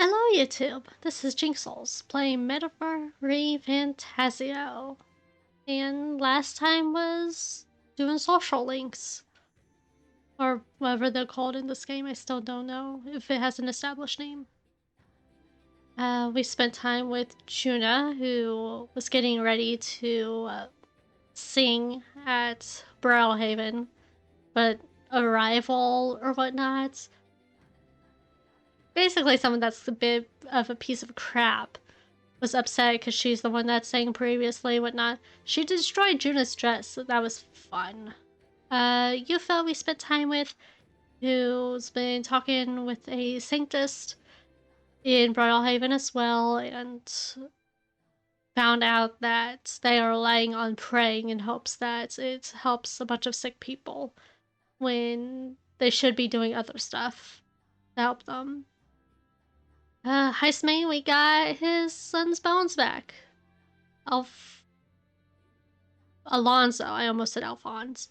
Hello YouTube, this is Jinxels playing Metaphor Renfantazio. And last time was doing social links. Or whatever they're called in this game, I still don't know if it has an established name. We spent time with Juna, who was getting ready to sing at Brawlhaven, but a rival or whatnot, basically someone that's a bit of a piece of crap, was upset because she's the one that sang previously, whatnot. She destroyed Juna's dress, so that was fun. Yufa we spent time with, who's been talking with a Sanctist in Bridalhaven as well, and found out that they are relying on praying in hopes that it helps a bunch of sick people when they should be doing other stuff to help them. Heistmate, we got his son's bones back. Alonzo, I almost said Alphonse.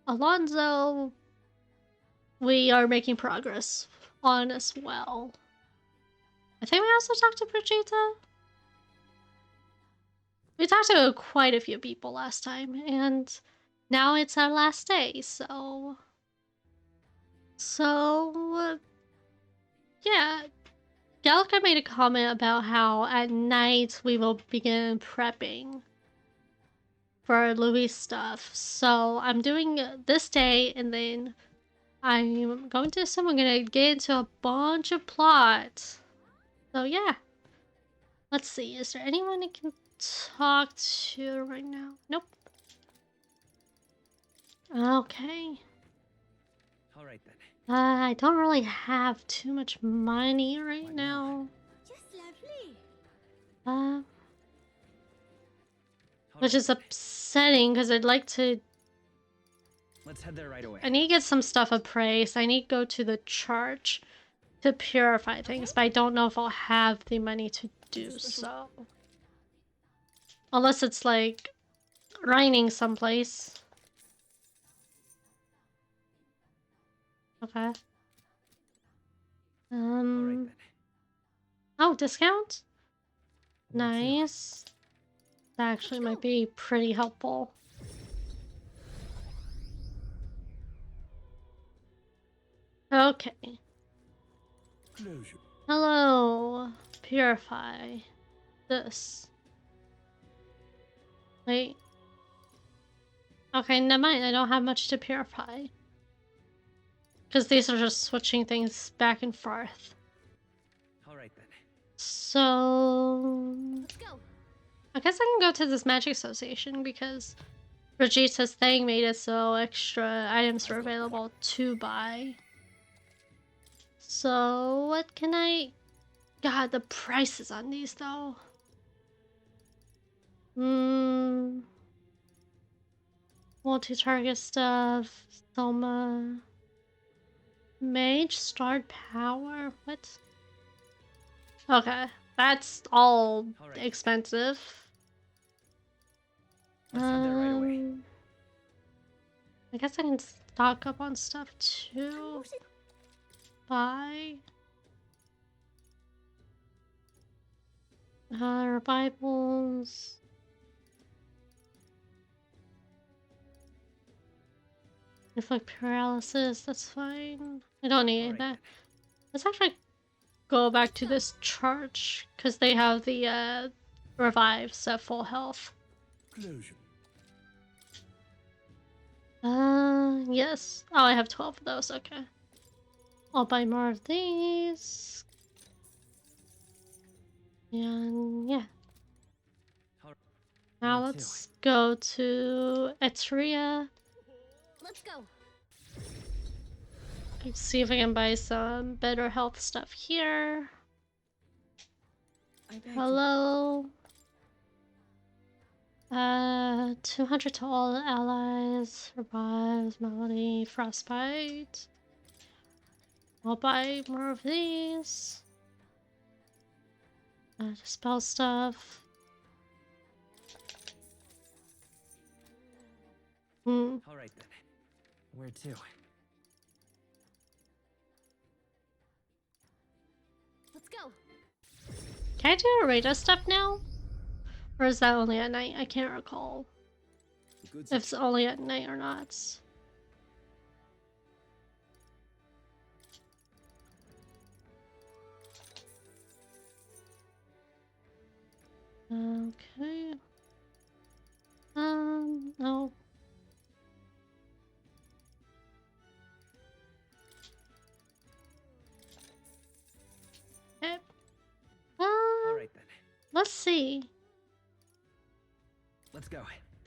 Alonzo, we are making progress on as well. I think we also talked to Brigitte. We talked to quite a few people last time, and now it's our last day, so yeah. Gallica made a comment about how at night we will begin prepping for Louis stuff. So I'm doing this day, and then I'm going to assume I'm gonna get into a bunch of plots. So yeah. Let's see, is there anyone I can talk to right now? Nope. Okay. Alright then. I don't really have too much money right now. Just lovely. Which is upsetting because I'd like to. Let's head there right away. I need to get some stuff appraised. I need to go to the church to purify things, but I don't know if I'll have the money to do so. Unless it's like raining someplace. Okay. Alright then. Oh, discount? Nice. That actually might be pretty helpful. Okay. Hello. Purify. This. Wait. Okay, never mind. I don't have much to purify. Because these are just switching things back and forth. Alright then. So Let's go. I guess I can go to this magic association because Brigitte's thing made it so extra items were available to buy. So what can I... God, the prices on these though. Multi-target stuff. Soma. Mage starred power. What? Okay, that's all expensive. Let's head there right away. I guess I can stock up on stuff too. Buy. Bibles. Inflict paralysis, that's fine. I don't need that. Let's actually go back to this church because they have the revives at full health. Yes. Oh, I have 12 of those, okay. I'll buy more of these. And yeah. Now let's go to Etria. Let's go. Let's see if I can buy some better health stuff here. Hello. 200 to all allies. Revives, melody, frostbite. I'll buy more of these. Dispel stuff. Alright then. Where to? go. Can I do arena stuff now? Or is that only at night? I can't recall if it's only at night or not. Okay. No. Okay. All right then. Let's see. Let's go.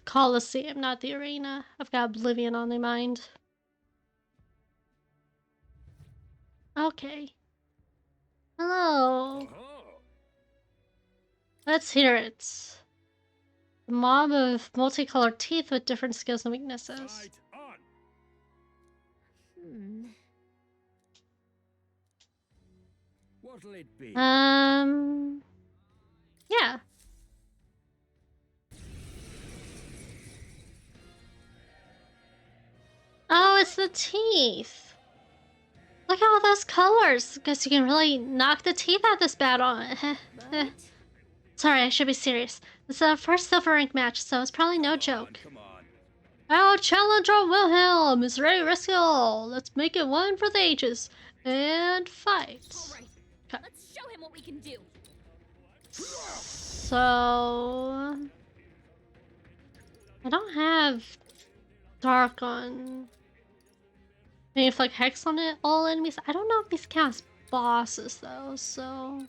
Coliseum, not the arena. I've got Oblivion on my mind. Okay. Hello. Let's hear it. A mob of multicolored teeth with different skills and weaknesses. What'll it be? Yeah. Oh, it's the teeth. Look at all those colors. Guess you can really knock the teeth out this battle. But Sorry, I should be serious. It's our first silver rank match, so it's probably no joke. Come on. Our challenger Wilhelm is ready to risk it all. Let's make it one for the ages. And fight. all right. Okay. Let's show him what we can do. So... I don't have dark on... Maybe if like hex on it, all enemies. I don't know if these count as bosses though, so...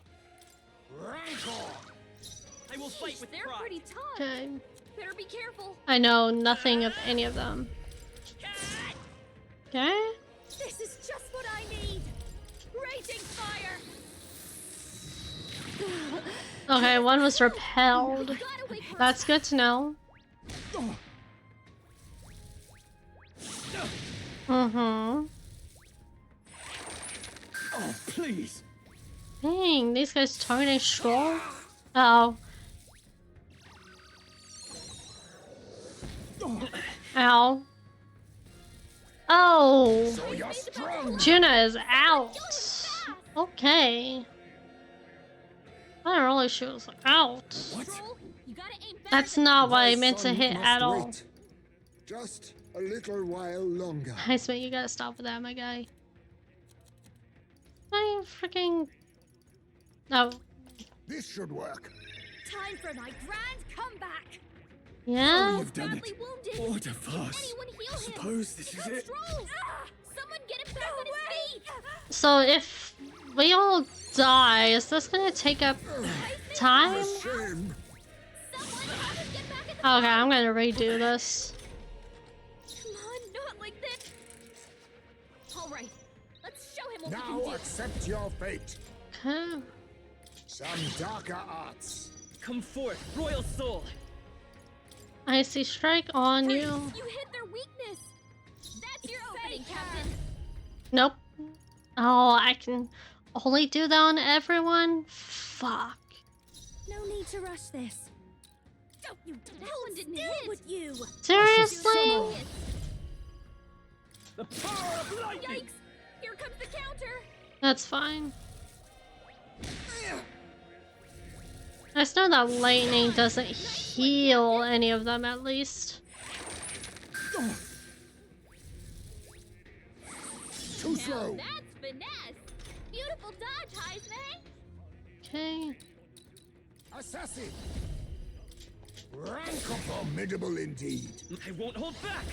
I will fight with They're pride. pretty tough. Okay. Better be careful. I know nothing of any of them. Okay? This is just what I need. Raging fire. Okay, one was repelled. Gotta wait for That's good to know. Mm-hmm. Oh, please. Dang, these guys targeting Stroll? Oh. Ow. Oh! So you're strong. Juna is out! Okay. I don't really she was out. What? Roll. You gotta aim back That's at not what I My meant to son hit must at all. wait. Just a little while longer. Nice, mate, you gotta stop with that, my guy. I freaking... Oh. This should work. Time for my grand comeback. Yeah? You've done Badly it. wounded. What a farce. Anyone heal him? Suppose this is Go it. Stroll. Someone get him back on his feet. So if we all die, is this gonna take up time? A shame. Someone have him get back in the Okay, I'm gonna redo this. Come on, not like this. All right, let's show him what we Now can do. accept your fate. Okay. Some darker arts. Come forth, royal soul. Icy strike on you. You hit their weakness. That's your opening, Captain. Nope. Oh, I can only do that on everyone? Fuck. No need to rush this. Don't you? That one didn't hit. With you. Seriously? The power of lightning. Yikes! Here comes the counter. That's fine. I just know that lightning doesn't heal any of them at least. Too slow. That's finesse. Beautiful dodge, Heisman. Okay. Assassin. Rank formidable indeed. I won't hold back.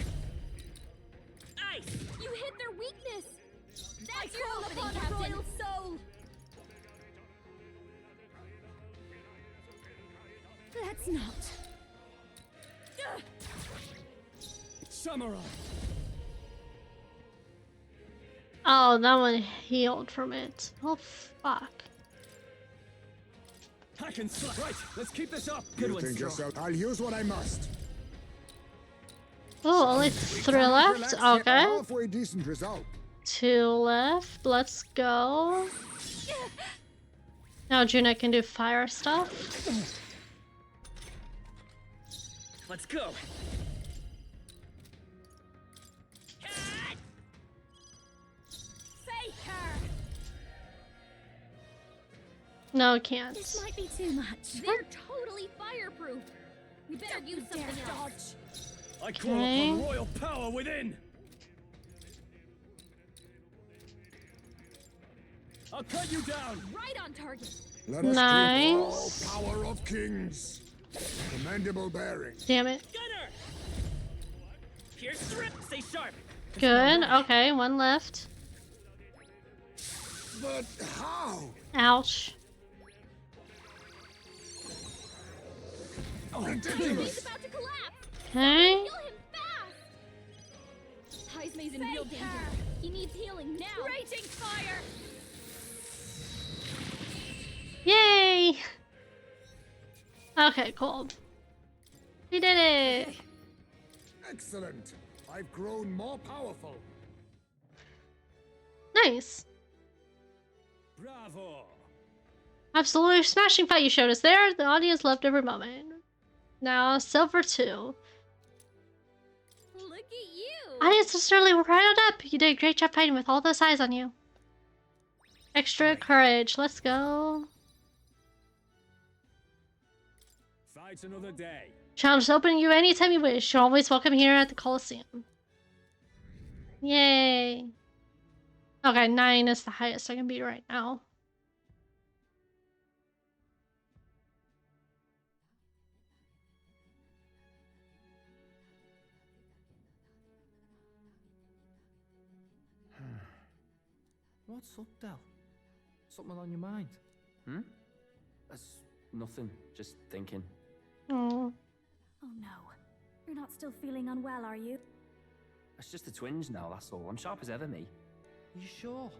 Ice. You hit their weakness. That's your opening, Captain. Royal soul. That's not. Samurai. Oh, that one healed from it. Oh, fuck. I can slap. Right, let's keep this up. Good You one, think Straw. yourself? I'll use what I must. Oh, only 3 left? Relax, get a Okay. halfway decent result. 2 left. Let's go. Now Juna can do fire stuff. Let's go. No, it can't. This might be too much. They're totally fireproof. We better use something else. I call Okay. upon royal power within. I'll cut you down. Right on target. Let us Nice. give all power of kings. Commendable bearing. Damn it. Gunner. Pierce strip. Stay sharp. Good. Okay, one left. But how? Ouch. He's Ridiculous. about to collapse. Okay. Heal him fast. Heismay's in real danger. He needs healing now. Raging fire. Yay! Okay, cool. We did it! Excellent. I've grown more powerful. Nice. Bravo. Absolutely smashing fight you showed us there. The audience loved every moment. Now, Silver 2. Look at you. Audience is certainly riled up. You did a great job fighting with all those eyes on you. Extra courage. Let's go. Fight another day. Challenge is open to you anytime you wish. You're always welcome here at the Coliseum. Yay. Okay, 9 is the highest I can beat right now. What's up, Del? Something on your mind? That's nothing. Just thinking. Oh. Oh no. You're not still feeling unwell, are you? It's just the twinge now, that's all. I'm sharp as ever, me. You sure?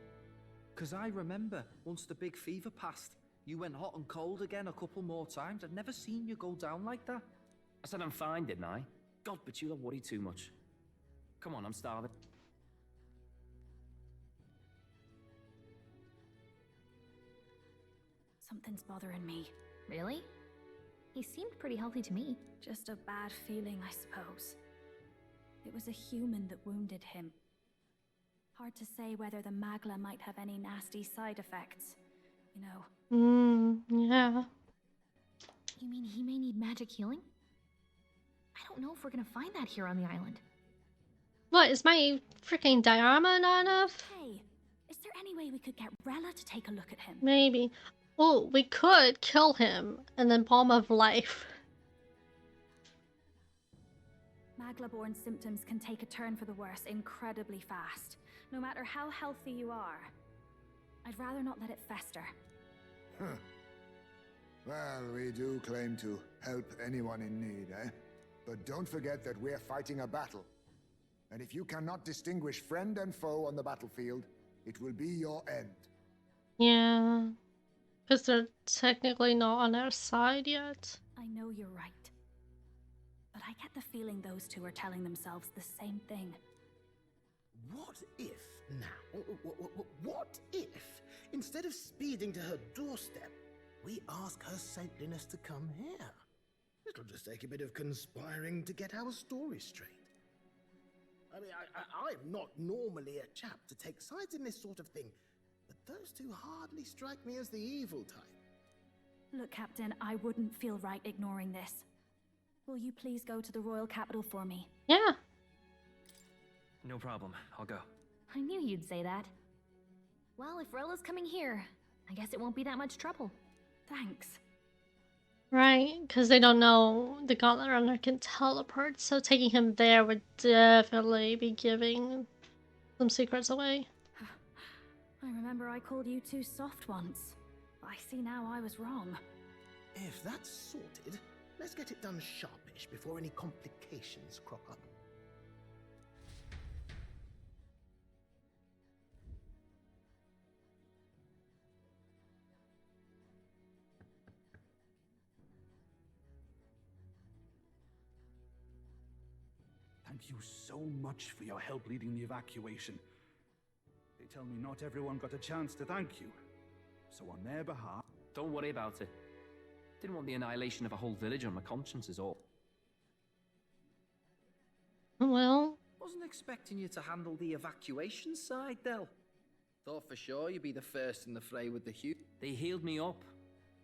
'Cause I remember once the big fever passed, you went hot and cold again a couple more times. I'd never seen you go down like that. I said I'm fine, didn't I? God, but you don't worry too much. Come on, I'm starving. Something's bothering me. Really? He seemed pretty healthy to me. Just a bad feeling, I suppose. It was a human that wounded him. Hard to say whether the Magla might have any nasty side effects. You know. Yeah. You mean he may need magic healing? I don't know if we're gonna find that here on the island. What, is my freaking diorama not enough? Hey, is there any way we could get Rella to take a look at him? Maybe. Oh, we could kill him and then Palm of Life. Magla-borne symptoms can take a turn for the worse incredibly fast, no matter how healthy you are. I'd rather not let it fester. Huh. Well, we do claim to help anyone in need, eh? But don't forget that we're fighting a battle. And if you cannot distinguish friend and foe on the battlefield, it will be your end. Yeah. Because they're technically not on our side yet. I know you're right. But I get the feeling those two are telling themselves the same thing. What if now? What if, instead of speeding to her doorstep, we ask her saintliness to come here? It'll just take a bit of conspiring to get our story straight. I mean, I'm not normally a chap to take sides in this sort of thing, but those two hardly strike me as the evil type. Look, Captain, I wouldn't feel right ignoring this. Will you please go to the royal capital for me? Yeah. No problem. I'll go. I knew you'd say that. Well, if Rella's coming here, I guess it won't be that much trouble. Thanks. Right, because they don't know the Gauntlet Runner can teleport, so taking him there would definitely be giving some secrets away. I remember I called you too soft once. I see now I was wrong. If that's sorted, let's get it done sharpish before any complications crop up. Thank you so much for your help leading the evacuation. They tell me not everyone got a chance to thank you. So on their behalf... Don't worry about it. Didn't want the annihilation of a whole village on my conscience is all. Well, Wasn't expecting you to handle the evacuation side, Del. Thought for sure you'd be the first in the fray with the Hugh. They healed me up.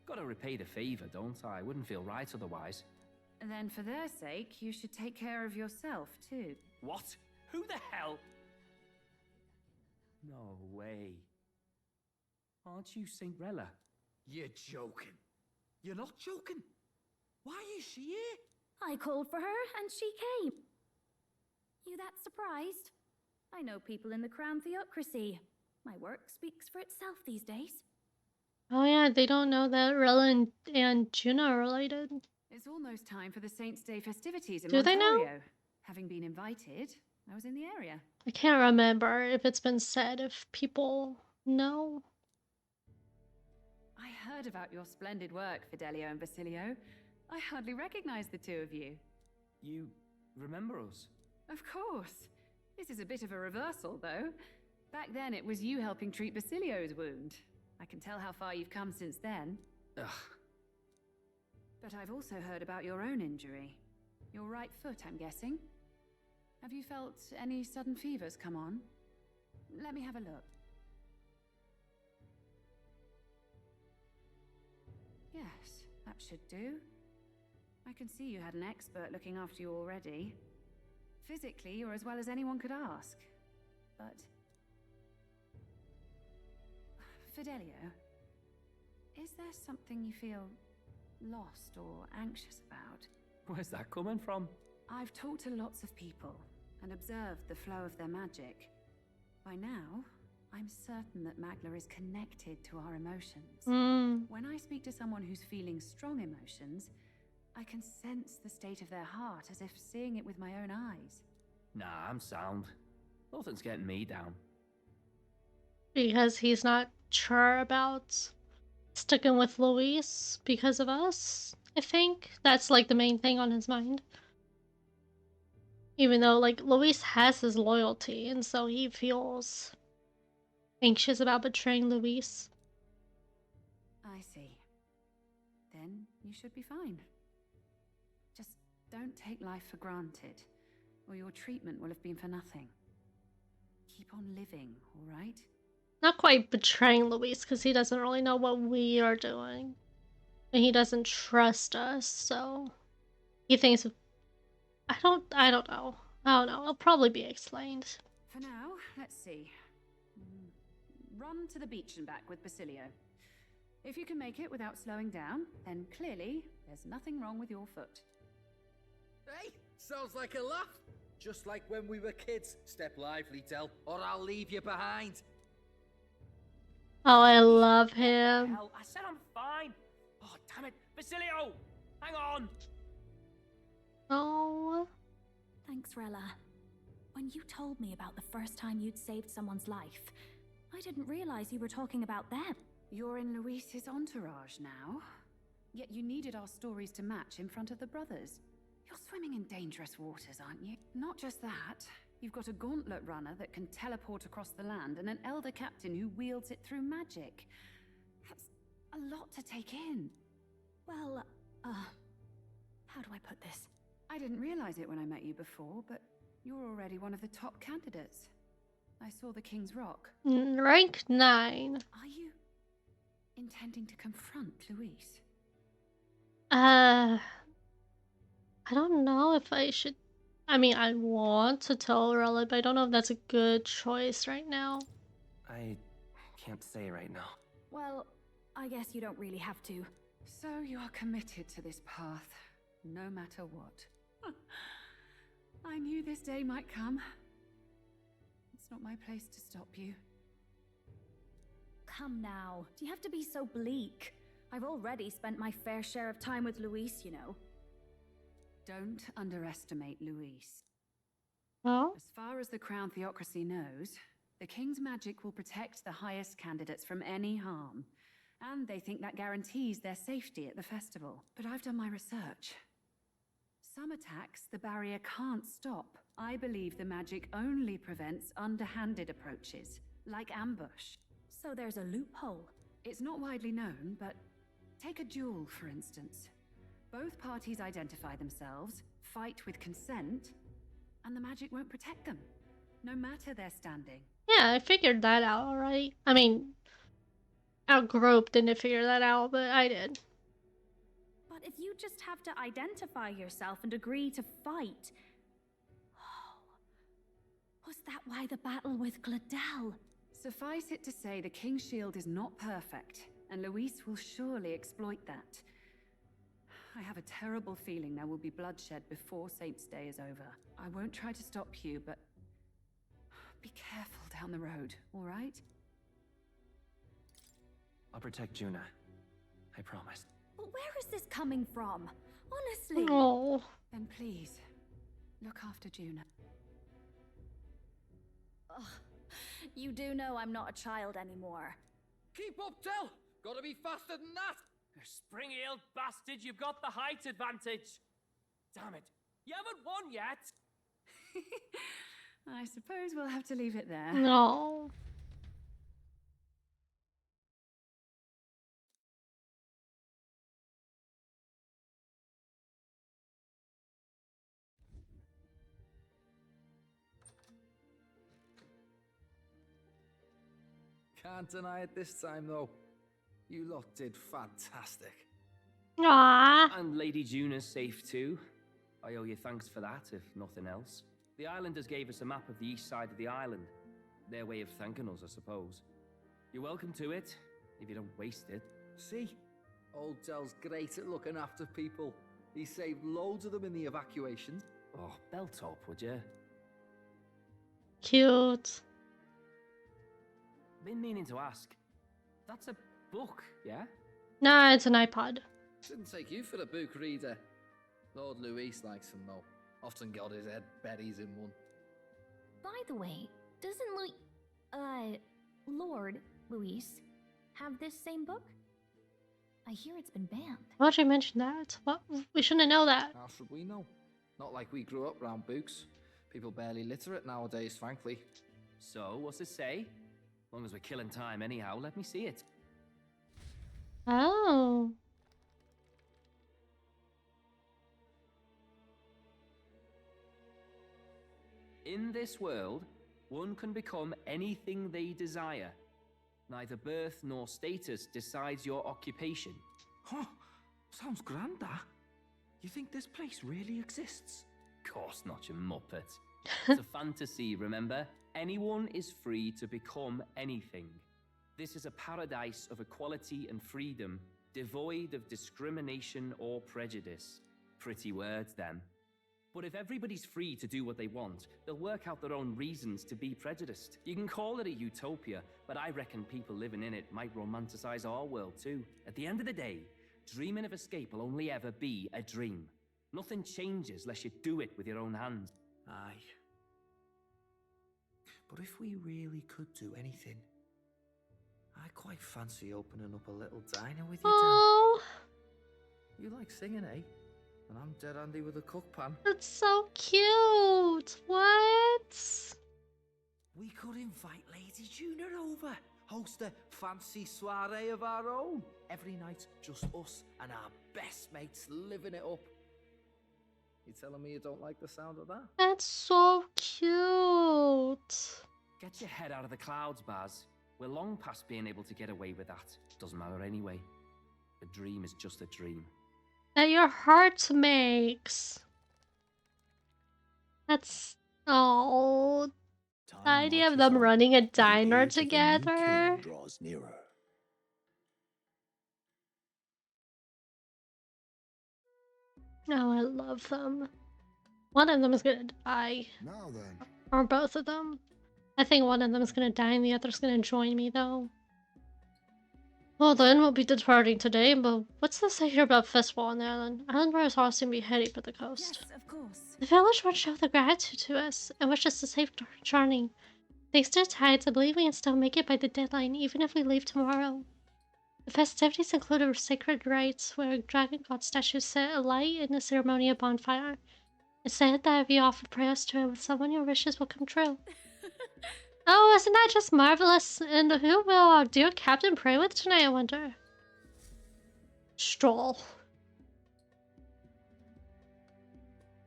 Gotta repay the favor, don't I? Wouldn't feel right otherwise. Then for their sake, you should take care of yourself, too. What? Who the hell? No way. Aren't you Saint Rella? You're joking. You're not joking. Why is she here? I called for her and she came. You that surprised? I know people in the Crown Theocracy. My work speaks for itself these days. Oh yeah, they don't know that Rella and Juno are related. It's almost time for the Saints' Day festivities in Do they know? Ontario. Having been invited, I was in the area. I can't remember if it's been said, if people know. I heard about your splendid work, Fidelio and Basilio. I hardly recognize the two of you. You remember us? Of course. This is a bit of a reversal, though. Back then, it was you helping treat Basilio's wound. I can tell how far you've come since then. Ugh. But I've also heard about your own injury. Your right foot, I'm guessing. Have you felt any sudden fevers come on? Let me have a look. Yes, that should do. I can see you had an expert looking after you already. Physically, you're as well as anyone could ask. But... Fidelio, is there something you feel lost or anxious about? Where's that coming from? I've talked to lots of people and observed the flow of their magic. By now, I'm certain that Magla is connected to our emotions. When I speak to someone who's feeling strong emotions, I can sense the state of their heart as if seeing it with my own eyes. Nah, I'm sound. Nothing's getting me down. Because he's not sure about sticking with Luis because of us, I think. That's like the main thing on his mind. Even though, like, Luis has his loyalty, and so he feels anxious about betraying Luis. I see. Then you should be fine. Just don't take life for granted, or your treatment will have been for nothing. Keep on living, all right? Not quite betraying Luis, because he doesn't really know what we are doing. And he doesn't trust us, so... He thinks... I don't know. It'll probably be explained. For now, let's see. Run to the beach and back with Basilio. If you can make it without slowing down, then clearly there's nothing wrong with your foot. Hey, sounds like a laugh. Just like when we were kids. Step lively, Del, or I'll leave you behind. Oh, I love him. Hell, I said I'm fine. Oh, damn it. Basilio! Hang on! Oh. Thanks, Rella. When you told me about the first time you'd saved someone's life, I didn't realize you were talking about them. You're in Luis's entourage now. Yet you needed our stories to match in front of the brothers. You're swimming in dangerous waters, aren't you? Not just that. You've got a gauntlet runner that can teleport across the land and an elder captain who wields it through magic. That's a lot to take in. Well, how do I put this? I didn't realize it when I met you before, but you're already one of the top candidates. I saw the King's Rock. Rank 9. Are you intending to confront Luis? I don't know if I should... I mean, I want to tell Rella, but I don't know if that's a good choice right now. I can't say right now. Well, I guess you don't really have to. So you are committed to this path, no matter what. I knew this day might come. It's not my place to stop you. Come now, do you have to be so bleak? I've already spent my fair share of time with Luis, you know. Don't underestimate Luis. Oh? As far as the Crown Theocracy knows, the King's magic will protect the highest candidates from any harm. And they think that guarantees their safety at the festival. But I've done my research. Some attacks the barrier can't stop. I believe the magic only prevents underhanded approaches, like ambush. So there's a loophole. It's not widely known, but take a duel, for instance. Both parties identify themselves, fight with consent, and the magic won't protect them, no matter their standing. Yeah, I figured that out already. I mean, our group didn't figure that out, but I did. But if you just have to identify yourself and agree to fight... Was that why the battle with Gladel? Suffice it to say, the King's Shield is not perfect, and Luis will surely exploit that. I have a terrible feeling there will be bloodshed before Saint's Day is over. I won't try to stop you, but be careful down the road, all right? I'll protect Juna. I promise. But where is this coming from? Honestly. Oh. Then please, look after Juna. Ugh. You do know I'm not a child anymore. Keep up, Tell! Gotta be faster than that! Spring-heeled bastard, you've got the height advantage! Damn it, you haven't won yet! I suppose we'll have to leave it there. No. Can't deny it this time, though. You lot did fantastic. Aww. And Lady Juna's safe too. I owe you thanks for that, if nothing else. The islanders gave us a map of the east side of the island. Their way of thanking us, I suppose. You're welcome to it, if you don't waste it. See? Old Dell's great at looking after people. He saved loads of them in the evacuations. Oh, belt up, would you? Cute. Been meaning to ask. That's a book, yeah? Nah, it's an iPod. Didn't take you for a book reader. Lord Luis likes them, though. Often got his head buried in one. By the way, doesn't Lord Luis have this same book? I hear it's been banned. Why'd you mention that? What? We shouldn't know that. How should we know? Not like we grew up round books. People barely literate nowadays, frankly. So, what's it say? As long as we're killing time anyhow, let me see it. Oh. In this world, one can become anything they desire. Neither birth nor status decides your occupation. Huh? Sounds grand, that. You think this place really exists? Of course not, you muppet. It's a fantasy, remember? Anyone is free to become anything. This is a paradise of equality and freedom, devoid of discrimination or prejudice. Pretty words, then. But if everybody's free to do what they want, they'll work out their own reasons to be prejudiced. You can call it a utopia, but I reckon people living in it might romanticize our world too. At the end of the day, dreaming of escape will only ever be a dream. Nothing changes unless you do it with your own hands. Aye. But if we really could do anything, I quite fancy opening up a little diner with you, Oh. Del. You like singing, eh? And I'm dead handy with a cook pan. That's so cute. What? We could invite Lady Juna over. Host a fancy soiree of our own. Every night, just us and our best mates living it up. You telling me you don't like the sound of that? That's so cute. Get your head out of the clouds, Baz. We're long past being able to get away with that. Doesn't matter anyway. A dream is just a dream. That your heart makes. That's... Oh... The idea of them running a diner together. Draws nearer. Oh, I love them. One of them is gonna die. Now then. Or both of them. I think one of them is gonna die and the other's gonna join me, though. Well then, we'll be departing today, but what's this I hear about festival on the island? Island Riders all seem to be heading for the coast. Yes, of course. The village wants to show their gratitude to us and wish us a safe journey. Thanks to the tides, I believe we can still make it by the deadline, even if we leave tomorrow. The festivities include a sacred rites where a dragon god statue is set alight in a ceremonial bonfire. It's said that if you offer prayers to it with someone, your wishes will come true. Oh, isn't that just marvelous? And who will our dear captain pray with tonight, I wonder? Stroll.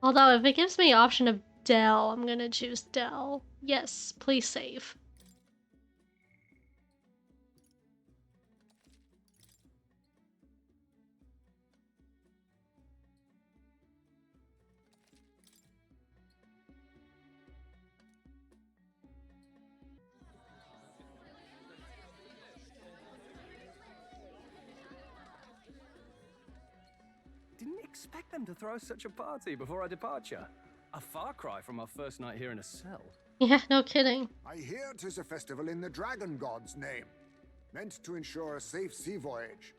Although, if it gives me the option of Del, I'm gonna choose Del. Yes, please save. expect them to throw such a party before our departure? A far cry from our first night here in a cell. Yeah, no kidding. I hear 'tis a festival in the Dragon God's name, meant to ensure a safe sea voyage.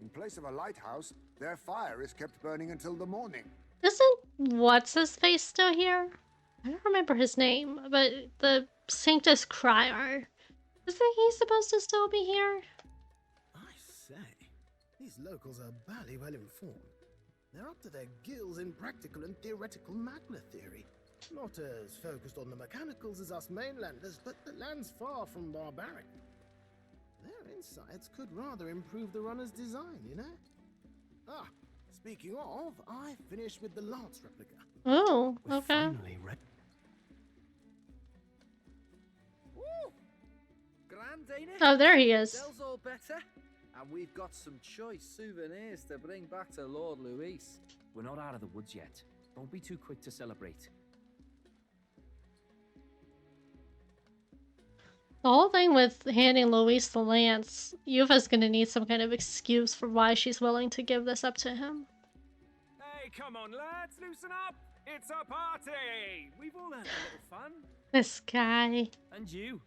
In place of a lighthouse, their fire is kept burning until the morning. Isn't what's-his-face still here? I don't remember his name, but the Sanctus Crier. Isn't he supposed to still be here? I say, these locals are barely well informed. They're up to their gills in practical and theoretical magna theory. Not as focused on the mechanicals as us mainlanders, but the land's far from barbaric. Their insights could rather improve the runner's design, you know? Ah, speaking of, I finished with the lance replica. Oh, We're okay. finally ready. Woo! Grand, ain't it? Oh, there he is. Dell's all better. And we've got some choice souvenirs to bring back to Lord Luis. We're not out of the woods yet. Don't be too quick to celebrate. The whole thing with handing Luis the lance, Yuva's gonna need some kind of excuse for why she's willing to give this up to him. Hey, come on, lads, loosen up! It's a party! We've all had a little fun. This guy. And you?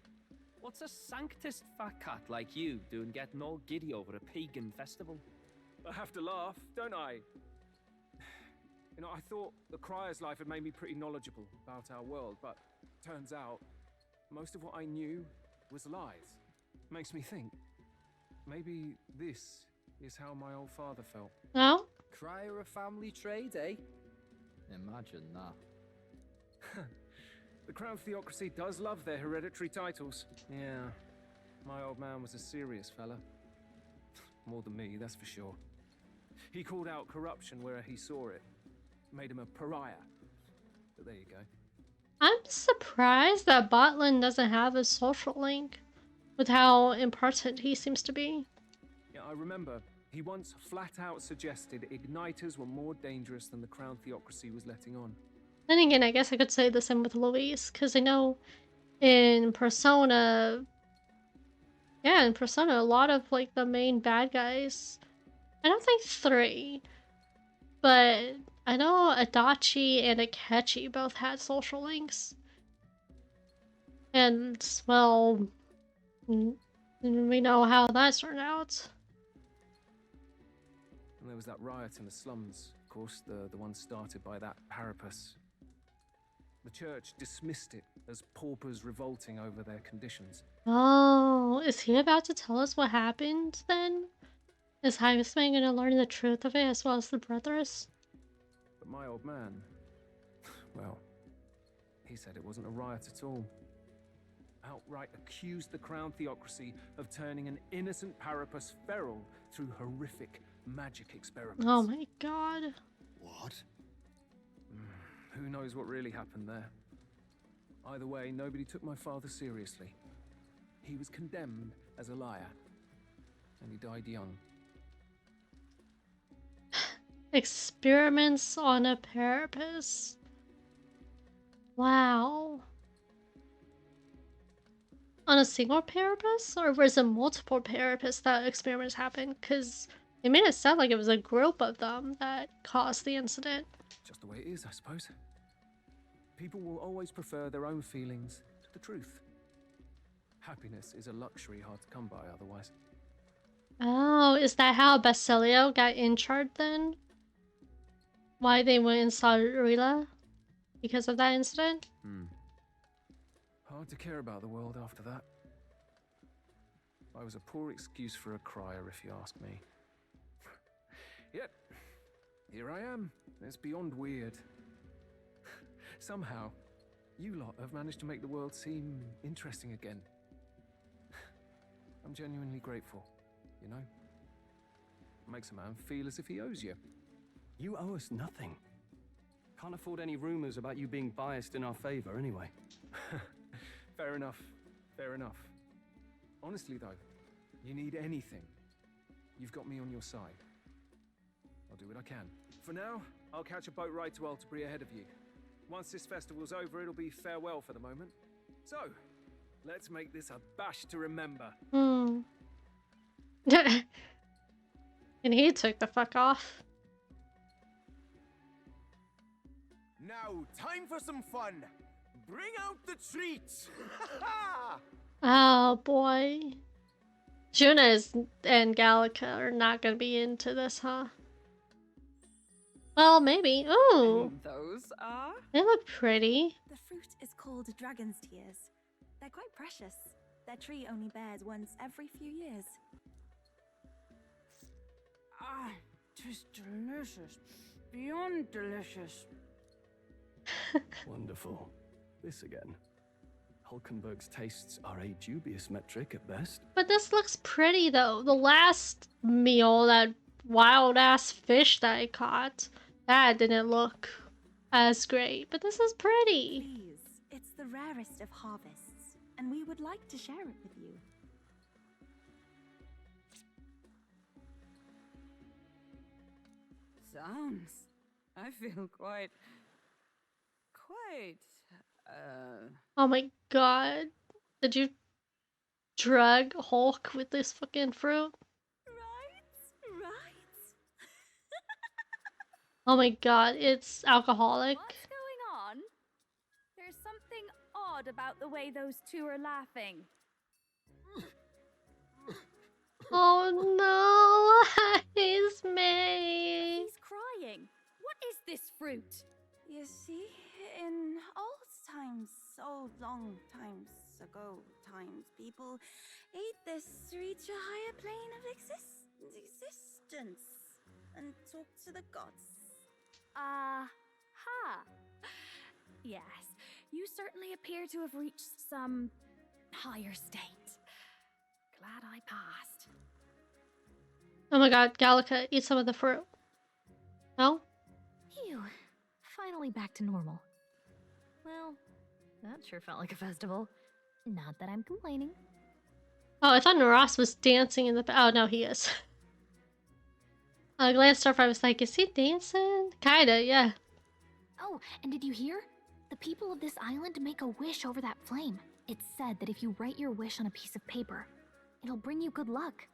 What's a sanctist fat cat like you doing getting all giddy over a pagan festival? I have to laugh, don't I? You know, I thought the Crier's life had made me pretty knowledgeable about our world, but turns out most of what I knew was lies. Makes me think, maybe this is how my old father felt. No? Crier a family trade, eh? Imagine that. The Crown Theocracy does love their hereditary titles. Yeah, my old man was a serious fella. More than me, that's for sure. He called out corruption where he saw it. Made him a pariah. But there you go. I'm surprised that Botlin doesn't have a social link with how important he seems to be. Yeah, I remember he once flat out suggested igniters were more dangerous than the Crown Theocracy was letting on. Then again, I guess I could say the same with Luis, because I know in Persona, yeah, in Persona, a lot of like the main bad guys, I don't think 3, but I know Adachi and Akechi both had social links. And, well, we know how that turned out. And there was that riot in the slums, of course, the one started by that Parapus. The church dismissed it as paupers revolting over their conditions. Oh, is he about to tell us what happened then? Is Highsman gonna learn the truth of it as well as the brothers? But my old man, well, he said it wasn't a riot at all. Outright accused the Crown Theocracy of turning an innocent Parapus feral through horrific magic experiments. Oh my god. What? Who knows what really happened there? Either way, nobody took my father seriously. He was condemned as a liar, and he died young. Experiments on a Parapus. Wow. On a single Parapus? Or was it multiple Parapus that experiments happened? Because it made it sound like it was a group of them that caused the incident. Just the way it is, I suppose. People will always prefer their own feelings to the truth. Happiness is a luxury hard to come by otherwise. Oh, is that how Basilio got injured then? Why they went and saw Rila? Because of that incident? Hard to care about the world after that. I was a poor excuse for a crier, if you ask me. Yet, here I am. It's beyond weird. Somehow, you lot have managed to make the world seem interesting again. I'm genuinely grateful, you know? Makes a man feel as if he owes you. You owe us nothing. Can't afford any rumors about you being biased in our favor anyway. Fair enough. Fair enough. Honestly, though, you need anything, you've got me on your side. I'll do what I can. For now, I'll catch a boat ride to Altabury ahead of you. Once this festival's over, it'll be farewell for the moment. So, let's make this a bash to remember. And he took the fuck off. Now, time for some fun. Bring out the treats. Oh boy. Juna and Gallica are not gonna be into this, huh? Well, maybe. Ooh, And those are? they look pretty. The fruit is called dragon's tears. They're quite precious. Their tree only bears once every few years. Ah, tis delicious. Beyond delicious. Wonderful. This again. Hulkenberg's tastes are a dubious metric at best. But this looks pretty though. The last meal, that wild ass fish that I caught, that didn't look as great. But this is pretty. Please, it's the rarest of harvests, and we would like to share it with you. Sounds. I feel quite. Oh my god. Did you drug Hulk with this fucking fruit? Right? Oh my god, it's alcoholic. What's going on? There's something odd about the way those two are laughing. Oh no, he's me. He's crying. What is this fruit? You see, in old times, so long times ago, people ate this to reach a higher plane of existence and talk to the gods. Ha. Yes, you certainly appear to have reached some higher state. Glad I passed. Oh my god, Gallica, eat some of the fruit. No? Phew. Finally back to normal. Well, that sure felt like a festival. Not that I'm complaining. Oh, I thought Naras was dancing in the... Oh, no, he is. I glanced over, I was like, is he dancing? Kinda, yeah. Oh, and did you hear? The people of this island make a wish over that flame. It's said that if you write your wish on a piece of paper, it'll bring you good luck.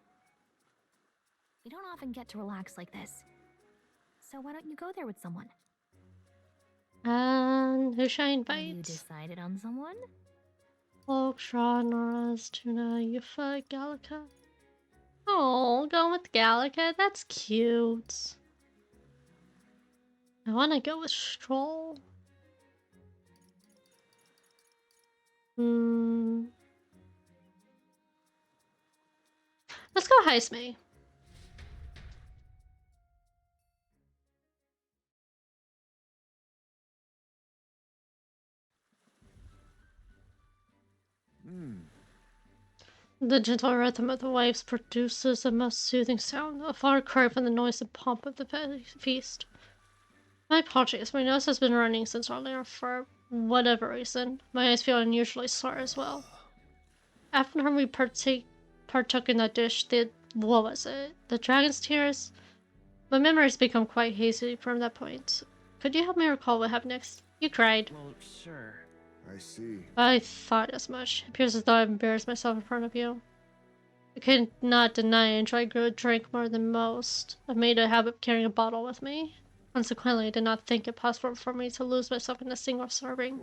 We don't often get to relax like this. So why don't you go there with someone? Who should I invite? You decided on someone? Hulk, Shaw, Naras, Tuna, Yufa, Gallica. Oh, going with Gallica? That's cute. I want to go with Stroll. Let's go Heisme. The gentle rhythm of the waves produces a most soothing sound, a far cry from the noise and pomp of the feast. My apologies, my nose has been running since earlier for whatever reason. My eyes feel unusually sore as well. After we partook in that dish, what was it? The dragon's tears? My memories become quite hazy from that point. Could you help me recall what happened next? You cried. Well, sure. I see. I thought as much. It appears as though I've embarrassed myself in front of you. I could not deny I enjoy good drink more than most. I've made a habit of carrying a bottle with me. Consequently, I did not think it possible for me to lose myself in a single serving.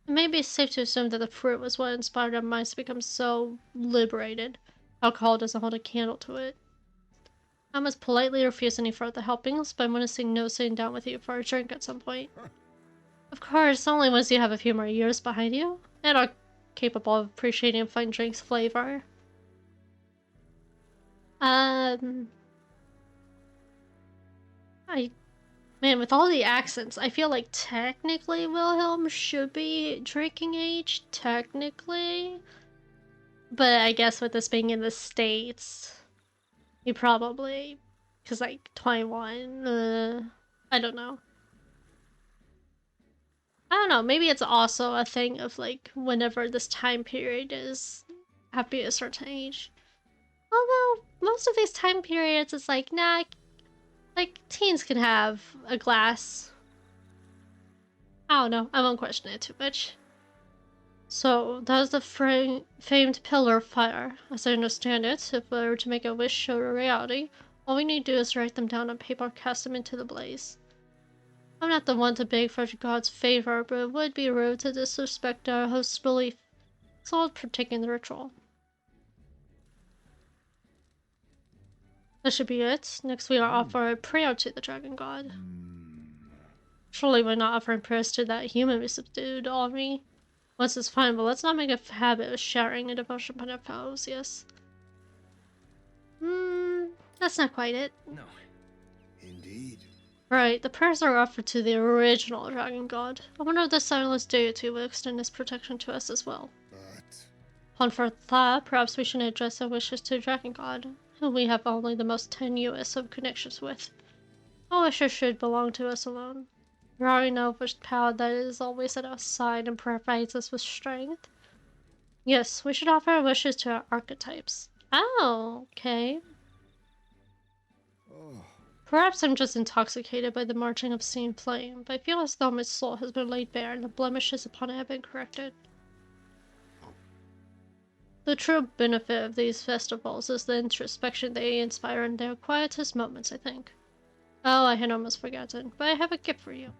It may be safe to assume that the fruit was what inspired our minds to become so liberated. Alcohol doesn't hold a candle to it. I must politely refuse any further helpings, but I'm going to say no sitting down with you for a drink at some point. Of course, only once you have a few more years behind you, and are capable of appreciating a fine drink's flavor. Man, with all the accents, I feel like technically Wilhelm should be drinking age, technically. But I guess with this being in the States, he probably, because like 21, I don't know. I don't know, maybe it's also a thing of like whenever this time period is happy at a certain age. Although most of these time periods it's like, nah, like teens can have a glass. I don't know, I won't question it too much. So that is the famed pillar of fire. As I understand it, if we were to make a wish show a reality, all we need to do is write them down on paper and cast them into the blaze. I'm not the one to beg for God's favor, but it would be rude to disrespect our host's belief. So I'll partake in the ritual. That should be it. Next we are offering a prayer to the dragon god. Surely we're not offering prayers to that human we subdued already. Once it's fine, but let's not make a habit of sharing a devotion upon our foes, yes? That's not quite it. No. Indeed. Right, the prayers are offered to the original dragon god. I wonder if the Silence deity will extend his protection to us as well. But Upon further thought, perhaps we should address our wishes to the dragon god, who we have only the most tenuous of connections with. Our wishes should belong to us alone. We already know which power that is always at our side and provides us with strength. Yes, we should offer our wishes to our archetypes. Oh, okay. oh, Perhaps I'm just intoxicated by the marching obscene flame, but I feel as though my soul has been laid bare and the blemishes upon it have been corrected. The true benefit of these festivals is the introspection they inspire in their quietest moments, I think. Oh, I had almost forgotten, but I have a gift for you.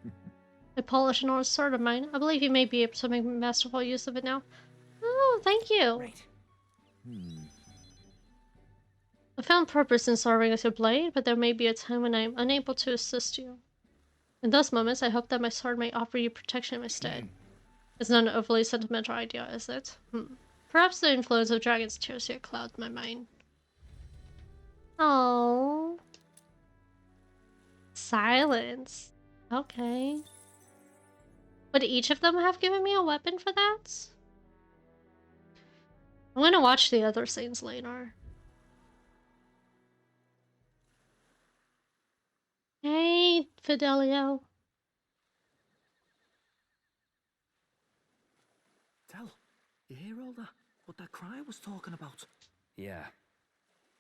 A polished and old sword of mine. I believe you may be able to make masterful use of it now. Oh, thank you. Right. I found purpose in serving as your blade, but there may be a time when I am unable to assist you. In those moments, I hope that my sword may offer you protection in my stead. It's not an overly sentimental idea, is it? Perhaps the influence of dragon's tears here clouds my mind. Oh. Silence. Okay. Would each of them have given me a weapon for that? I'm gonna watch the other scenes later. Hey, Fidelio. Tell, you hear all that? What that cry was talking about? Yeah.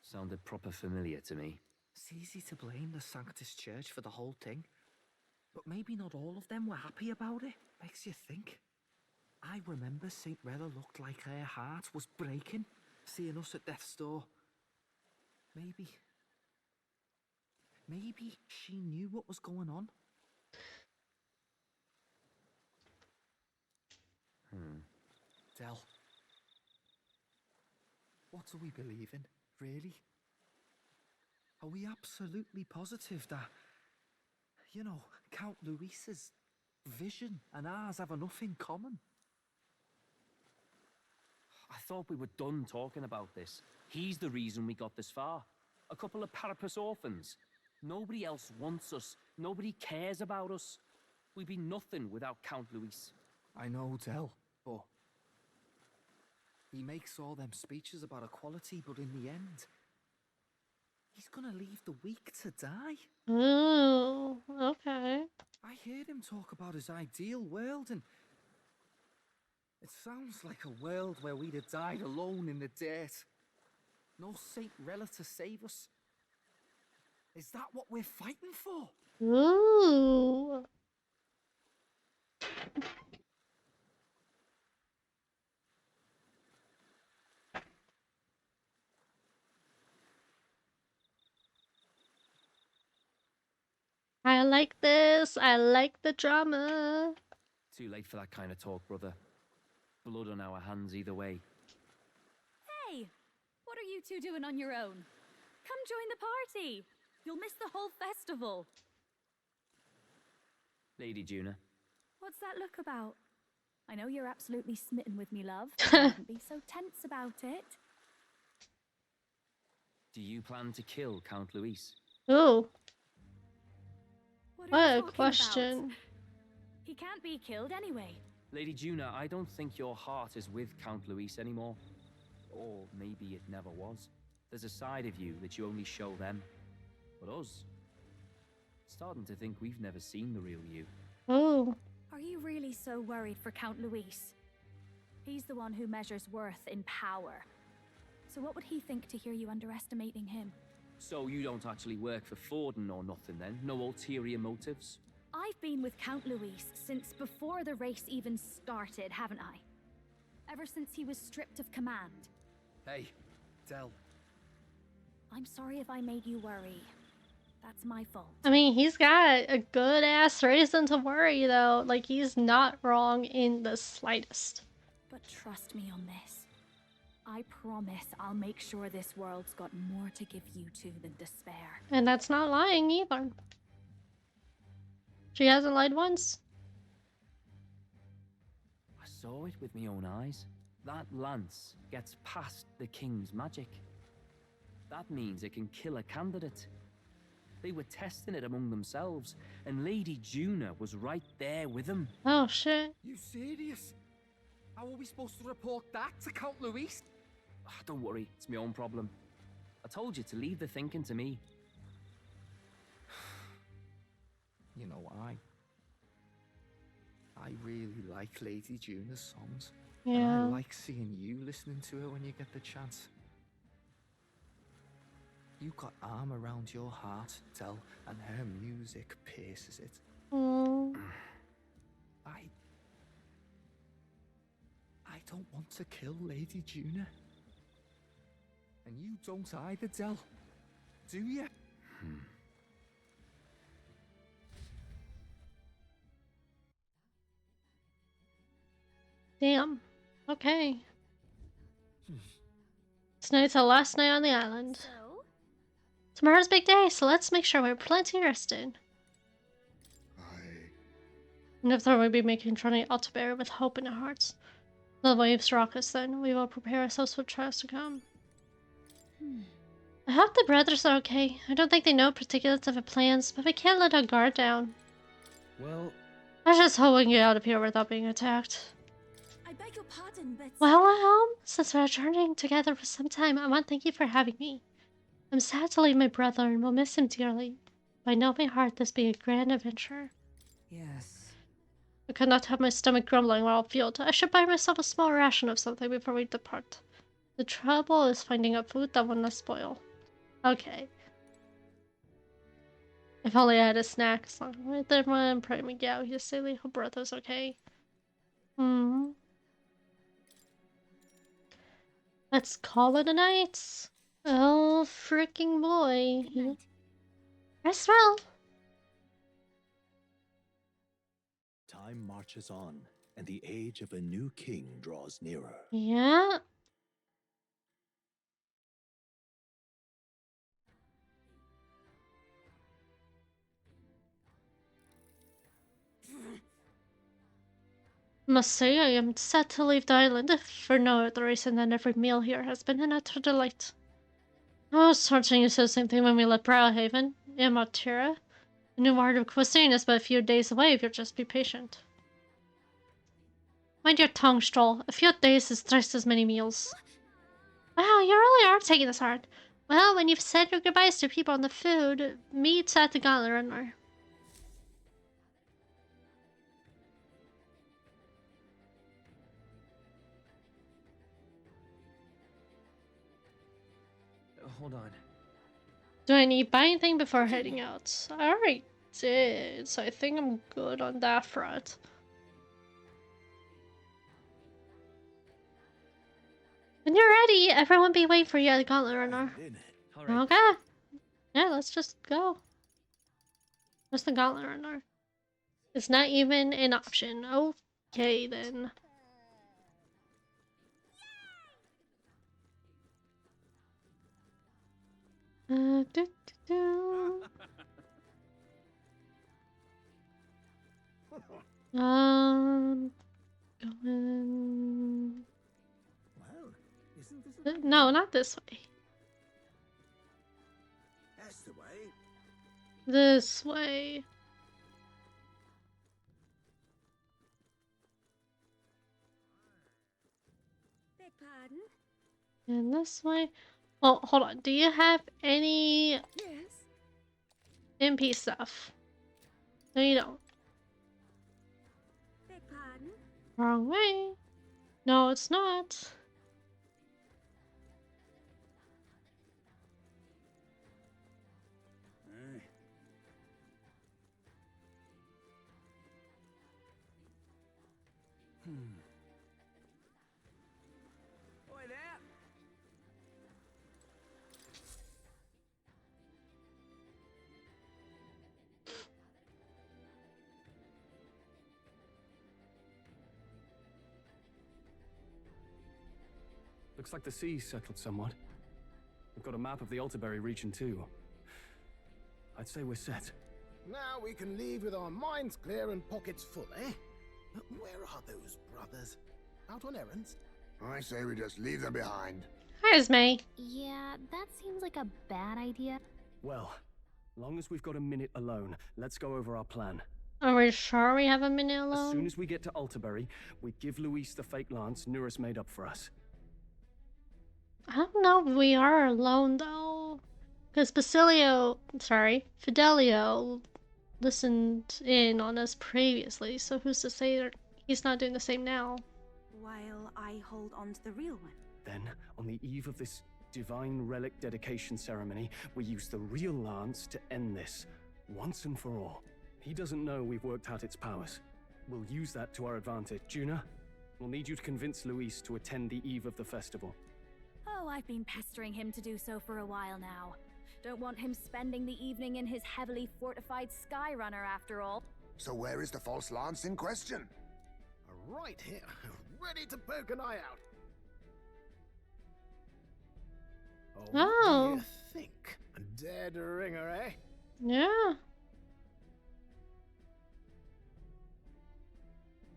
Sounded proper familiar to me. It's easy to blame the Sanctus Church for the whole thing. But maybe not all of them were happy about it. Makes you think. I remember St. Rella looked like her heart was breaking, seeing us at death's door. Maybe she knew what was going on. Del, what do we believe in, really? Are we absolutely positive that, you know, Count Luis's vision and ours have enough in common? I thought we were done talking about this. He's the reason we got this far. A couple of Parapus orphans. Nobody else wants us. Nobody cares about us. We'd be nothing without Count Luis. I know, Del, but he makes all them speeches about equality, but in the end, he's gonna leave the weak to die. Ooh, okay. I heard him talk about his ideal world, and it sounds like a world where we'd have died alone in the dirt. No Saint Rella to save us. Is that what we're fighting for? Ooh. I like this. I like the drama. Too late for that kind of talk, brother. Blood on our hands either way. Hey! What are you two doing on your own? Come join the party! You'll miss the whole festival. Lady Juna. What's that look about? I know you're absolutely smitten with me, love. Don't be so tense about it. Do you plan to kill Count Luis? Ooh. What What are you a talking question. about? He can't be killed anyway. Lady Juna, I don't think your heart is with Count Luis anymore. Or maybe it never was. There's a side of you that you only show them. But us? Starting to think we've never seen the real you. Oh. Are you really so worried for Count Luis? He's the one who measures worth in power. So what would he think to hear you underestimating him? So you don't actually work for Forden or nothing then? No ulterior motives? I've been with Count Luis since before the race even started, haven't I? Ever since he was stripped of Hey, Del. I'm sorry if I made you worry. That's my fault. I mean, he's got a good ass reason to worry, though. Like, he's not wrong in the slightest. But trust me on this. I promise I'll make sure this world's got more to give you two than despair. And that's not lying either. She hasn't lied once. I saw it with my own eyes. That lance gets past the king's magic. That means it can kill a candidate. They were testing it among themselves, and Lady Juna was right there with them. Oh, shit. You serious? How are we supposed to report that to Count Luis? Don't worry, it's my own problem. I told you to leave the thinking to me. You know, I really like Lady Juna's songs. Yeah. And I like seeing you listening to her when you get the chance. You got arm around your heart, Del, and her music pierces it. Mm. I don't want to kill Lady Juna. And you don't either, Del. Do you? Damn. Okay. Tonight's the last night on the island. So? Tomorrow's a big day, so let's make sure we're plenty rested. And if we'll be making journey Altabury with hope in our hearts. The waves rock us then. We will prepare ourselves for trials to come. I hope the brothers are okay. I don't think they know particulars of our plans, but we can't let our guard down. Well, I just hope we can get out of here without being attacked. I beg your pardon, but... Well, since we're journeying together for some time, I want to thank you for having me. I'm sad to leave my brother and will miss him dearly. But I know my heart this be a grand adventure. Yes. I could not have my stomach grumbling while afield. I should buy myself a small ration of something before we depart. The trouble is finding a food that will not spoil. Okay. If only I had a snack. So right there, I'm praying Miguel. You say her brother's okay. Let's call it a night. Oh, freaking boy. Rest well. Time marches on, and the age of a new king draws nearer. Yeah. Must say I am sad to leave the island, for no other reason than every meal here has been an utter delight. Oh, certain you said the same thing when we left Browhaven. Imatera. The new art of cuisine is but a few days away if you'll just be patient. Mind your tongue, Stroll. A few days is thrice as many meals. Wow, you really are taking this hard. Well, when you've said your goodbyes to people on the food, meet's at the Gauntlet Runner. hold on. Do I need to buy anything before heading out? I already did, so I think I'm good on that front. When you're ready, everyone be waiting for you at the Gauntlet Runner. Right. Okay. Yeah, let's just go. What's the Gauntlet Runner? It's not even an option. Okay, then. Do, do, do. Going... Well, isn't this No, not this way. That's the way. This way. Beg pardon? And this way. Well, hold on. Do you have any Yes. MP stuff? No, you don't. Beg pardon? Wrong way. No, it's not. Oi there! Looks like the sea's settled somewhat. We've got a map of the Altabury region too. I'd say we're set. Now we can leave with our minds clear and pockets full, eh? Where are those brothers? Out on errands? I say we just leave them behind. Here's me. Yeah, that seems like a bad idea. Well, long as we've got a minute alone, let's go over our plan. Are we sure we have a minute alone? As soon as we get to Altabury, we give Luis the fake lance Nuris made up for us. I don't know if we are alone though. Because Fidelio listened in on us previously, so who's to say that he's not doing the same now? While I hold on to the real one. Then, on the eve of this divine relic dedication ceremony, we use the real lance to end this, once and for all. He doesn't know we've worked out its powers. We'll use that to our advantage. Juna, we'll need you to convince Luis to attend the eve of the festival. Oh, I've been pestering him to do so for a while now. Don't want him spending the evening in his heavily fortified Skyrunner after all. So where is the false lance in question? Right here, ready to poke an eye out. Oh. What do you think? A dead ringer, eh? Yeah.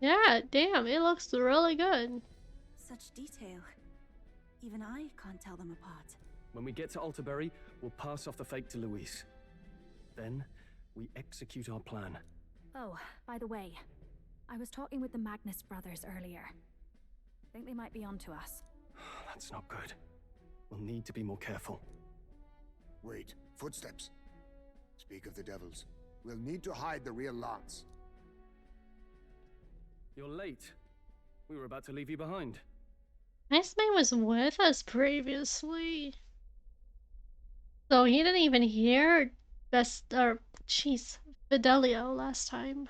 Yeah, damn, it looks really good. Such detail. Even I can't tell them apart. When we get to Altabury, we'll pass off the fake to Luis. Then, we execute our plan. Oh, by the way, I was talking with the Magnus brothers earlier. Think they might be onto us. That's not good. We'll need to be more careful. Wait, footsteps. Speak of the devils. We'll need to hide the real lance. You're late. We were about to leave you behind. This man was with us previously. So he didn't even hear Fidelio last time.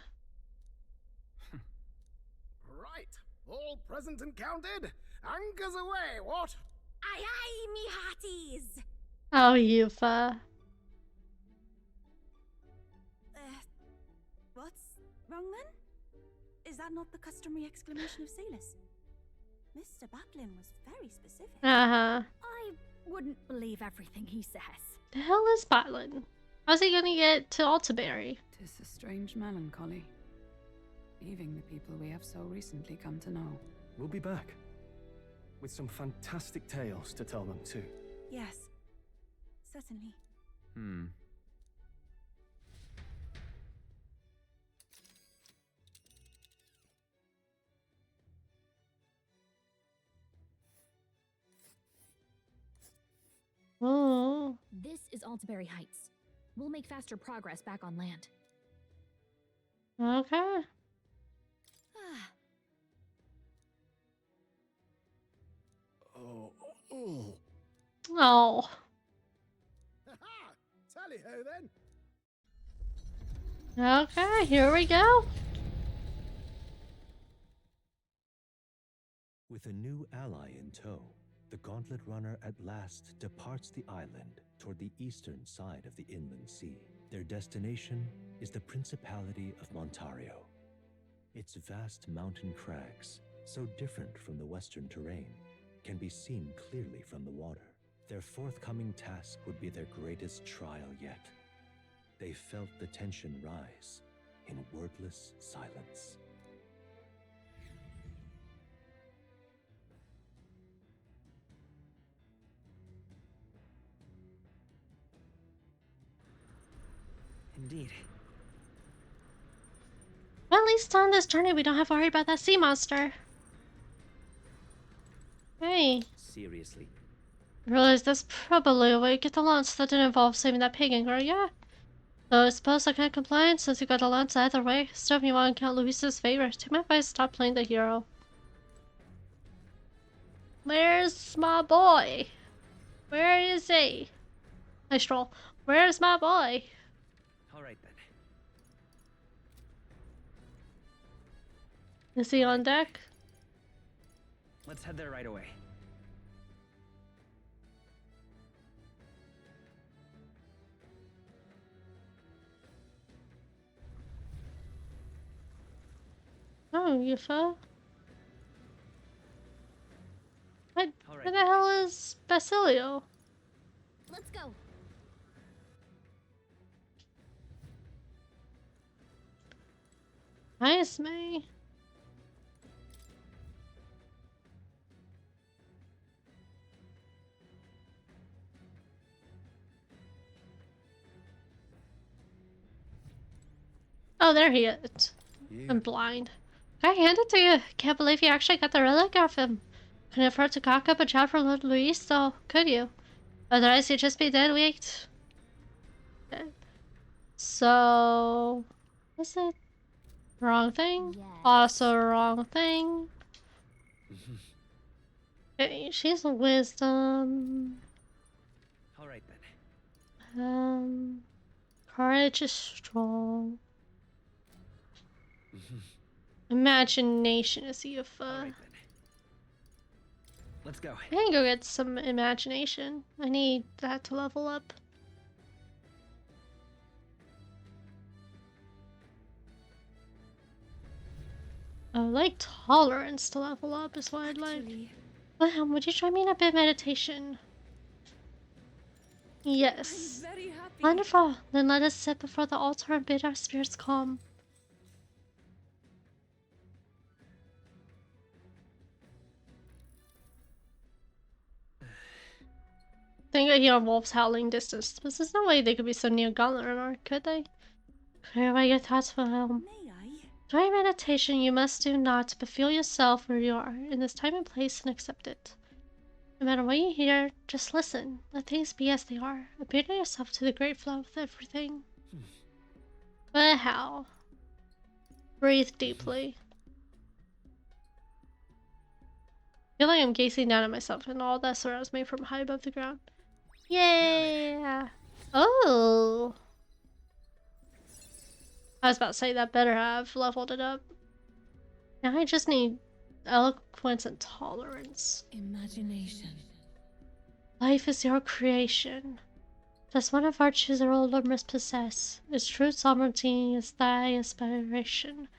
Right, all present and counted. Anchors away, what? Aye aye, me hearties! Oh, Yufa. What's wrong then? Is that not the customary exclamation of sailors? Mr. Batlin was very specific. Uh-huh. I wouldn't believe everything he says. The hell is Batlin? How's he gonna get to Altabury? 'Tis a strange melancholy, leaving the people we have so recently come to know. We'll be back. With some fantastic tales to tell them too. Yes, certainly. Oh. This is Altabury Heights. We'll make faster progress back on land. Okay. Oh. Oh. Ha-ha! Tally-ho then. Okay, here we go. With a new ally in tow, the Gauntlet Runner at last departs the island toward the eastern side of the inland sea. Their destination is the Principality of Montario. Its vast mountain crags, so different from the western terrain, can be seen clearly from the water. Their forthcoming task would be their greatest trial yet. They felt the tension rise in wordless silence. Indeed. Well, at least on this journey we don't have to worry about that sea monster. Hey. Seriously. Realize that's probably a way to get the lance that didn't involve saving that pagan girl, yeah? So I suppose I can't complain since you got a lance either way. So if you want to count Luis's favor, take my advice, stop playing the hero. Where's my boy? Where is he? I stroll. Where's my boy? Alright then. Is he on deck? Let's head there right away. Oh, you fell? What? All right. Where the hell Basilio. Let's go. Nice, May. Oh, there he is. I'm blind. I hand it to you. Can't believe you actually got the relic off him. Couldn't afford to cock up a job for Lord Luis, though, could you? Otherwise, you'd just be dead weight. So, what's it? Wrong thing? Yes. Also wrong thing. Okay, she's a wisdom. Alright then. Courage is strong. Imagination is Yufa. Alright then. Let's go. I can go get some imagination. I need that to level up. I would like tolerance to level up is what I'd like. Well, would you join me in a bit of meditation? Yes. Very happy. Wonderful. Then let us sit before the altar and bid our spirits calm. Think I hear wolves howling distance, but there's no way they could be so near Gauntlet Runner, could they? Clear away your thoughts, Wilhelm. May I? During meditation, you must do naught but feel yourself where you are, in this time and place, and accept it. No matter what you hear, just listen. Let things be as they are. Abandon yourself to the great flow of everything. But how? Breathe deeply. I feel like I'm gazing down at myself and all that surrounds me from high above the ground. Yeah. Oh. I was about to say that better have leveled it up. Now I just need eloquence and tolerance. Imagination. Life is your creation. Thus one of virtues our older must possess. Its true sovereignty is thy aspiration.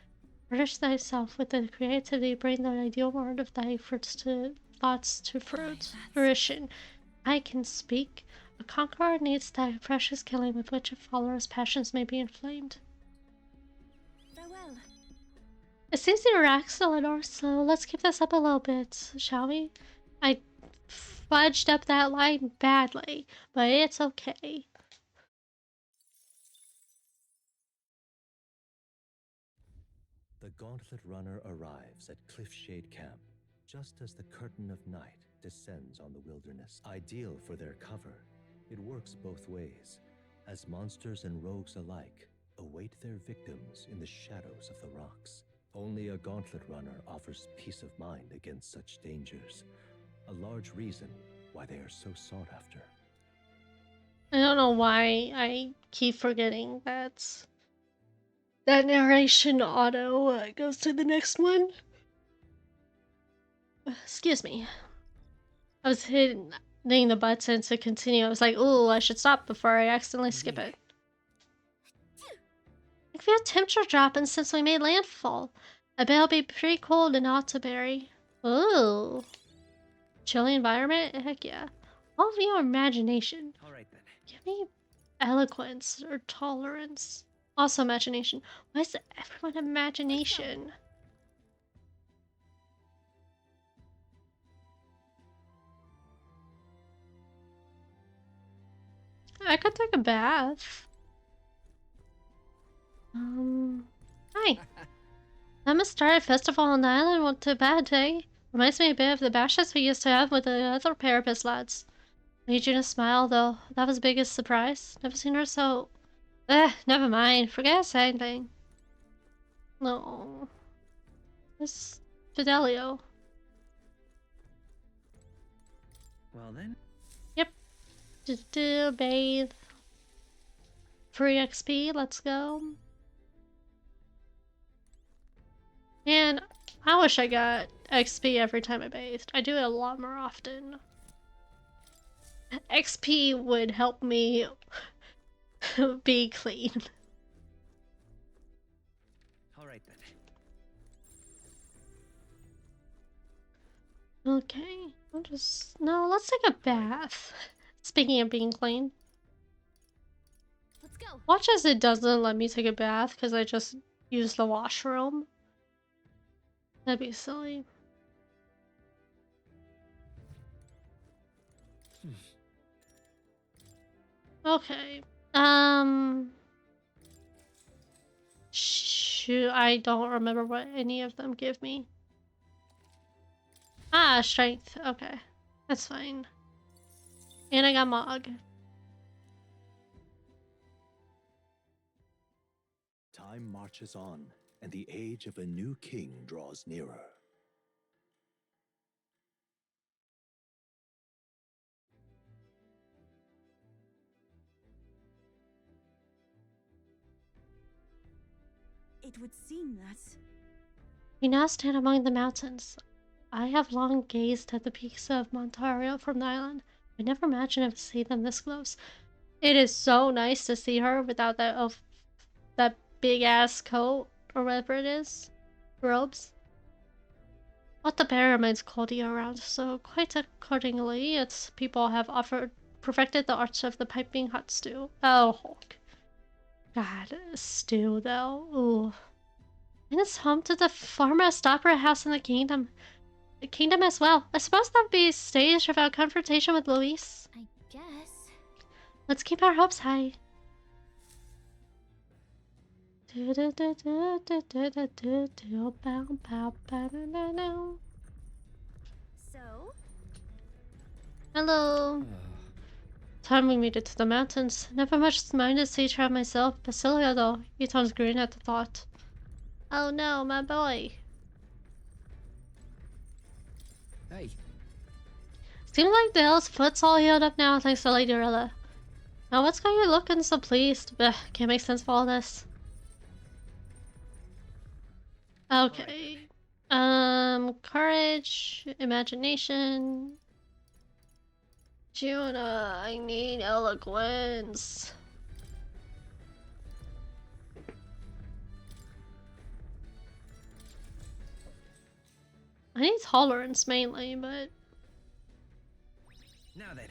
Nourish thyself with the creativity, bring the ideal word of thy thoughts to fruition. I can speak. A conqueror needs that precious killing with which a follower's passions may be inflamed. Farewell. It seems you're excellent, so let's keep this up a little bit, shall we? I fudged up that line badly, but it's okay. The Gauntlet Runner arrives at Cliffshade Camp just as the curtain of night descends on the wilderness. Ideal for their cover, it works both ways, as monsters and rogues alike await their victims in the shadows of the rocks. Only a Gauntlet Runner offers peace of mind against such dangers, a large reason why they are so sought after. I don't know why I keep forgetting that narration auto goes to the next one. Excuse me. I was hitting the button to continue. I was like, ooh, I should stop before I accidentally skip it. I feel temperature dropping since we made landfall. I bet it'll be pretty cold in Altabury. Ooh. Chilly environment? Heck yeah. All of your imagination. Alright then. Give me eloquence or tolerance. Also imagination. Why is everyone imagination? I could take a bath. Hi. I'm gonna start a festival on the island one too bad day. Reminds me a bit of the bashes we used to have with the other Parapet lads. Made Juna smile though. That was the biggest surprise. Never seen her so... never mind. Forget I said anything. No. It's Fidelio. Well then. Yep. Bathe. Free XP, let's go. And I wish I got XP every time I bathed. I do it a lot more often. XP would help me be clean. Alright then. Okay. No, let's take a bath. Speaking of being clean. Let's go. Watch as it doesn't let me take a bath because I just used the washroom. That'd be silly. Okay. Shoot, I don't remember what any of them give me. Ah, strength. Okay. That's fine. And I got Mog. Time marches on, and the age of a new king draws nearer. It would seem that... We now stand among the mountains. I have long gazed at the peaks of Montario from the island. I never imagined I would see them this close. It is so nice to see her without that big ass coat or whatever it is. Robes. But the bear remains cold year round, so quite accordingly, its people have perfected the art of the piping hot stew. Oh, Hulk. God, stew though. Ooh. And it's home to the foremost opera house in the kingdom. The kingdom as well. I suppose that would be staged without confrontation with Luis. I guess. Let's keep our hopes high. So? Hello. Time we made it to the mountains. Never much minded sea trap myself. Basilia though, he turns green at the thought. Oh no, my boy. Hey. Seems like the hill's foot's all healed up now thanks to Lady Rilla. Now what's got you looking so pleased? Blech, can't make sense of all this. Okay. Courage, imagination. Juna, I need eloquence. I need tolerance mainly, but... Now then.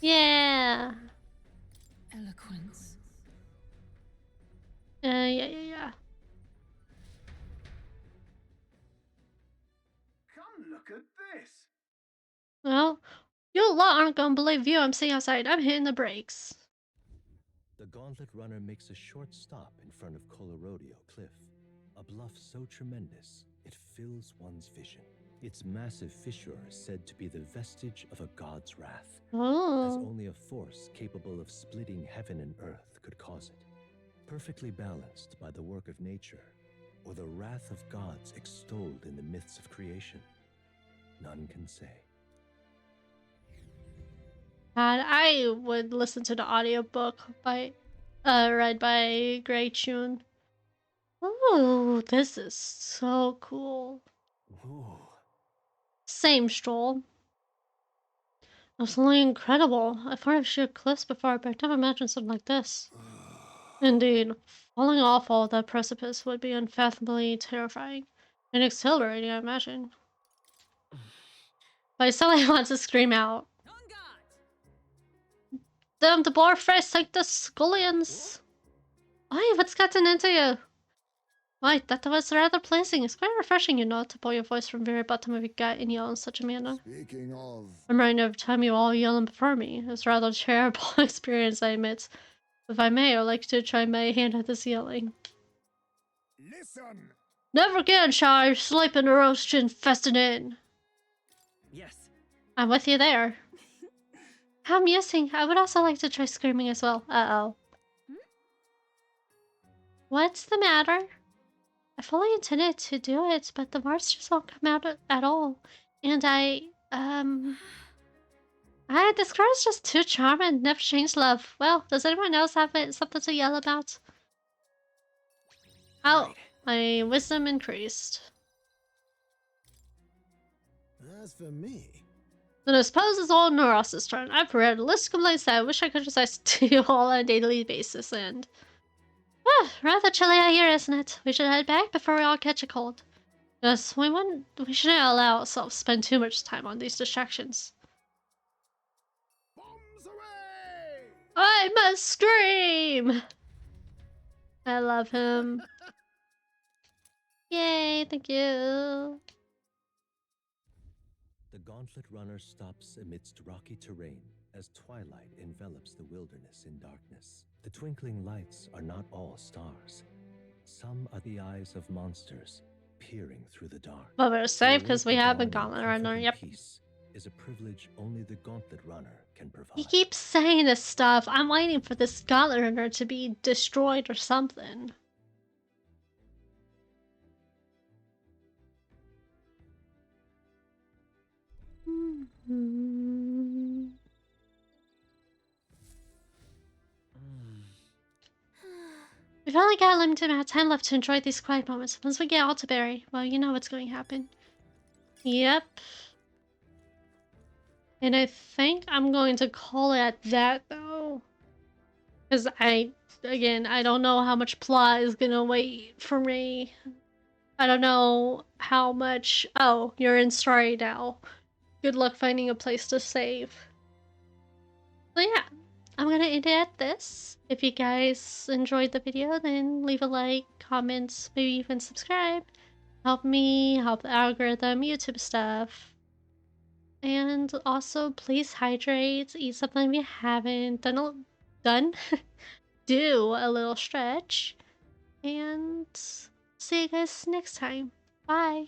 Yeah. Eloquence. Yeah. Come look at this. Well, you lot aren't gonna believe you I'm seeing outside. I'm hitting the brakes. The Gauntlet Runner makes a short stop in front of Colorodeo Cliff, a bluff so tremendous it fills one's vision. Its massive fissure is said to be the vestige of a god's wrath, as only a force capable of splitting heaven and earth could cause it. Perfectly balanced by the work of nature, or the wrath of gods extolled in the myths of creation, none can say. God, I would listen to the audiobook by read by Gray Chun. Ooh, this is so cool. Ooh. Same stroll. Absolutely incredible. I've heard of sheer cliffs before, but I've never imagined something like this. Indeed, falling off all that precipice would be unfathomably terrifying and exhilarating, I imagine. But I suddenly want to scream out. Damn the bar fresh like the scullions! Why, what's gotten into you? Why, that was rather pleasing. It's quite refreshing, you know, to pull your voice from very bottom of your gut and yell in such a manner. Speaking of... I'm right every time you all yell before me. It's a rather terrible experience, I admit. If I may, I'd like to try my hand at this yelling. Listen! Never again shall I sleep in a roast infested inn. Yes. I'm with you there. How amusing. I would also like to try screaming as well. Uh-oh. What's the matter? I fully intended to do it, but the words just won't come out at all. And this girl is just too charming. Never changed love. Well, does anyone else have something to yell about? Oh, my wisdom increased. As for me... Then I suppose it's all Noros's turn. I've read a list of complaints that I wish I could recite to you all on a daily basis, and... rather chilly out here, isn't it? We should head back before we all catch a cold. Yes, we shouldn't allow ourselves to spend too much time on these distractions. Bombs away! I must scream! I love him. Yay, thank you. The Gauntlet Runner stops amidst rocky terrain as twilight envelops the wilderness in darkness. The twinkling lights are not all stars. Some are the eyes of monsters peering through the dark. But we're safe To because await we the have a dawn in Gauntlet Runner, comforting yep. peace is a privilege only the Gauntlet Runner can provide. He keeps saying this stuff. I'm waiting for this Gauntlet Runner to be destroyed or something. We've only got a limited amount of time left to enjoy these quiet moments. Once we get Altabury, well, you know what's going to happen. Yep. And I think I'm going to call it at that, though. Because again, I don't know how much plot is going to wait for me. I don't know how much... Oh, you're in story now. Good luck finding a place to save. So yeah, I'm gonna end it at this. If you guys enjoyed the video, then leave a like, comment, maybe even subscribe. Help me, help the algorithm, YouTube stuff. And also, please hydrate, eat something if you haven't done. Do a little stretch. And see you guys next time. Bye.